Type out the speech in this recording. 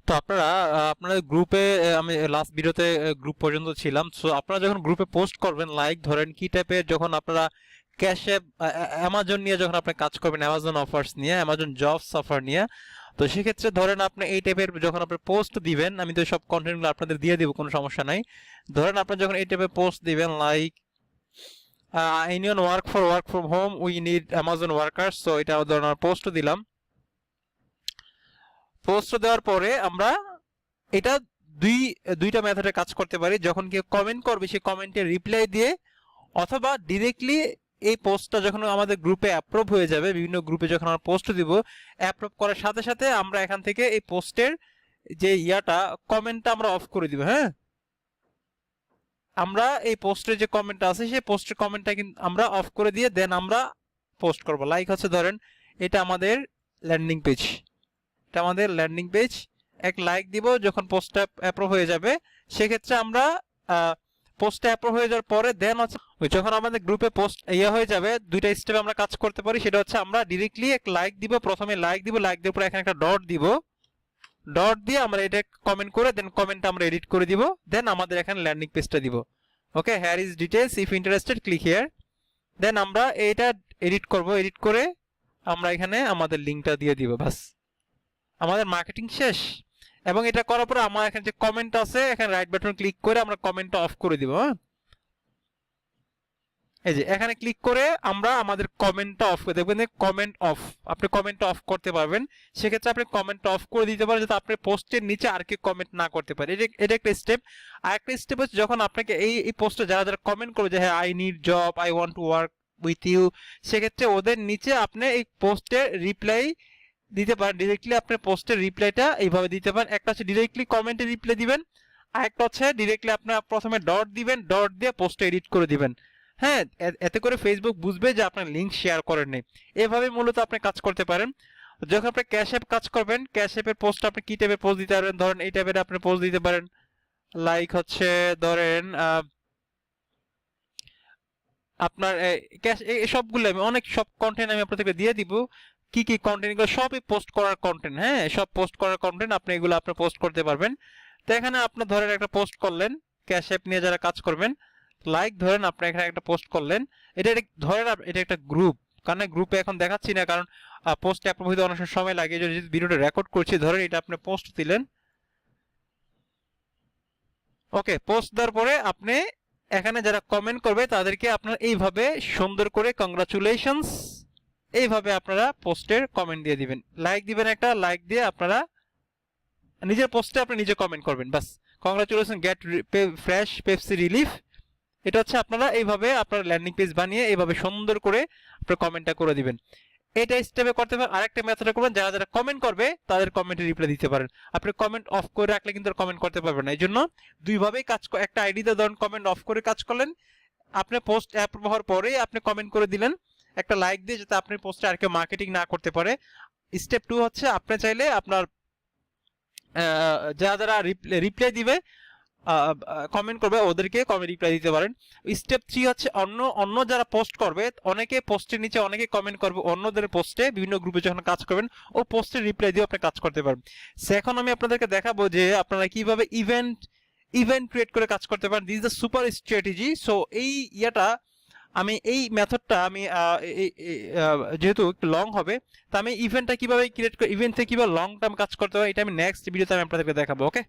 তো আপনারা আপনাদের গ্রুপে আমি লাস্ট ভিডিওতে গ্রুপ পর্যন্ত ছিলাম। সো আপনারা যখন গ্রুপে পোস্ট করবেন, লাইক ধরেন কি টাইপের, যখন আপনারা ক্যাশে অ্যামাজন নিয়ে যখন আপনি কাজ করবেন, অ্যামাজন অফার্স নিয়ে, অ্যামাজন জবস অফার নিয়ে, তো সেক্ষেত্রে ধরেন আপনি এই টাইপের যখন আপনি পোস্ট দিবেন, আমি তো সব কন্টেন্টগুলো আপনাদের দিয়ে দিব, কোনো সমস্যা নাই। ধরেন আপনি যখন এই টাইপের পোস্ট দিবেন like union work from home, we need Amazon workers, so এটা ধরেন পোস্ট দিলাম। পোস্ট দেওয়ার পরে আমরা এটা দুইটা মেথডে কাজ করতে পারি। যখন কেউ কমেন্ট করবে সেই কমেন্টে রিপ্লাই দিয়ে, অথবা ডিরেক্টলি এই পোস্টটা যখন আমাদের গ্রুপে অ্যাপ্রুভ হয়ে যাবে, বিভিন্ন গ্রুপে যখন আমরা পোস্ট দিব, অ্যাপ্রুভ করার সাথে সাথে আমরা এখান থেকে এই পোস্টের যে কমেন্টটা আমরা অফ করে দিব। হ্যাঁ, আমরা এই পোস্টের যে কমেন্টটা আছে সেই পোস্টের কমেন্টটা কিন্তু আমরা অফ করে দিয়ে দেন আমরা পোস্ট করব। লাইক হচ্ছে ধরেন এটা আমাদের ল্যান্ডিং পেজ, এটা আমাদের ল্যান্ডিং পেজ। এক লাইক দিব যখন পোস্টটা অ্যাপ্রুভ হয়ে যাবে, সেক্ষেত্রে আমরা পোস্টটা অ্যাপ্রুভ হয়ে যাওয়ার পরে দেন হচ্ছে যখন আমাদের গ্রুপে পোস্ট হয়ে যাবে, দুইটা স্টেপে আমরা কাজ করতে পারি। সেটা হচ্ছে আমরা ডিরেক্টলি এক লাইক দিব, প্রথমে লাইক দিব, লাইক দেওয়ার পরে এখানে একটা ডট দিব, ডট দিয়ে আমরা এটা কমেন্ট করে দেন কমেন্টটা আমরা এডিট করে দিব, দেন আমাদের এখানে ল্যান্ডিং পেজটা দিব। Okay, here is details, if interested click here. Then আমরা এটা এডিট করব, এডিট করে আমরা এখানে আমাদের লিঙ্কটা দিয়ে দিব, বাস আমাদের মার্কেটিং শেষ। এবং এটা করার পরে আমার এখানে যে কমেন্ট আছে, এখানে রাইট বাটন ক্লিক করে আমরা কমেন্টটা অফ করে দিব। হ্যাঁ, এই যে এখানে ক্লিক করে আমরা আমাদের কমেন্টটা অফ করে দেখবেন, কমেন্ট অফ, আপনি কমেন্টটা অফ করতে পারবেন। সেক্ষেত্রে আপনি কমেন্টটা অফ করে দিতে পারেন, যাতে আপনার পোস্টের নিচে আর কেউ কমেন্ট না করতে পারে। এটা একটা স্টেপ। আর একটা স্টেপ হচ্ছে যখন আপনাকে এই পোস্টে যারা যারা কমেন্ট করবে যে হ্যাঁ I need job, I want to work with you, সেক্ষেত্রে ওদের নিচে আপনি এই পোস্টের রিপ্লাই দিতে পারেন। ডিরেক্টলি আপনার পোস্টের রিপ্লাইটা এইভাবে দিতে পারেন। একটা হচ্ছে ডিরেক্টলি কমেন্টে রিপ্লাই দিবেন, আর একটা হচ্ছে ডিরেক্টলি আপনার প্রথমে ডট দিবেন, ডট দিয়ে পোস্টে এডিট করে দিবেন। হ্যাঁ, এতে করে ফেসবুক বুঝবে যে আপনার লিঙ্ক শেয়ার করেন নি। এভাবে মূলত আপনি কাজ করতে পারেন। যখন আপনি ক্যাশ অ্যাপ কাজ করবেন, ক্যাশ অ্যাপের পোস্ট আপনি কি টাইপের পোস্ট দিতে পারবেন, ধরেন এই টাইপের আপনি পোস্ট দিতে পারেন। লাইক হচ্ছে ধরেন আপনার ক্যাশ, সবগুলো আমি অনেক সব কন্টেন্ট আমি আপনাদেরকে দিয়ে দিব, কি কি কন্টেন্ট, এগুলো সবই পোস্ট করার কন্টেন্ট। হ্যাঁ, সব পোস্ট করার কন্টেন্ট, আপনি এগুলো আপনি পোস্ট করতে পারবেন। তো এখানে আপনার ধরেন একটা পোস্ট করলেন, ক্যাশ অ্যাপ নিয়ে যারা কাজ করবেন, লাইক ধরেন আপনি এখানে একটা পোস্ট করলেন, ধরেন এটা একটা গ্রুপ, কারণ গ্রুপে এখন দেখাচ্ছি না, কারণ পোস্ট অ্যাপ্রুভ হতে অনেক সময় লাগে। যদি ভিডিওটা রেকর্ড করছি, ধরেন এটা আপনি পোস্ট দিলেন। ওকে, পোস্ট দেওয়ার পরে আপনি এখানে যারা কমেন্ট করবে তাদেরকে আপনার এইভাবে সুন্দর করে কংগ্রাচুলেশনস, এইভাবে আপনারা পোস্টের কমেন্ট দিয়ে দিবেন। লাইক দিবেন, একটা লাইক দিয়ে আপনারা নিজের পোস্টে আপনি নিজে কমেন্ট করবেন, বাস congratulation get fresh Pepsi relief. এটা হচ্ছে আপনারা এইভাবে আপনার ল্যান্ডিং পেজ বানিয়ে এইভাবে সুন্দর করে আপনার কমেন্টটা করে দিবেন। এটা স্টেপে করতে পারেন। আরেকটা মেথডে করবেন, যারা যারা কমেন্ট করবে তাদের কমেন্টে রিপ্লাই দিতে পারেন। আপনি কমেন্ট অফ করে রাখলে কিন্তু কমেন্ট করতে পারবেন না। এই জন্য দুইভাবেই কাজ, একটা আইডিতে ধরুন কমেন্ট অফ করে কাজ করলেন, আপনি পোস্ট অ্যাপ্রুভ হওয়ার পরেই আপনি কমেন্ট করে দিলেন একটা লাইক দিয়ে, যাতে আপনার পোস্টে আর কেউ মার্কেটিং না করতে পারে। স্টেপ 2 হচ্ছে আপনি চাইলে আপনার যারা যারা রিপ্লাই দিবে, কমেন্ট করবে, ওদেরকে কমেন্ট রিপ্লাই দিতে পারেন। স্টেপ 3 হচ্ছে অন্য যারা পোস্ট করবে, অনেকে পোস্টের নিচে অনেকে কমেন্ট করবে অন্যদের পোস্টে, বিভিন্ন গ্রুপে যখন কাজ করবেন ও পোস্টের রিপ্লাই দিয়ে আপনি কাজ করতে পারবেন। এখন আমি আপনাদেরকে দেখাবো যে আপনারা কিভাবে ইভেন্ট ক্রিয়েট করে কাজ করতে পারেন। This is the super strategy. So এই মেথডটা আমি যেহেতু একটু লং হবে, তো আমি ইভেন্টটা কিভাবে ক্রিয়েট করে, ইভেন্ট থেকে কিভাবে লং টার্ম কাজ করতে হয়, এটা আমি নেক্সট ভিডিওতে আমি আপনাদেরকে দেখাবো। ওকে।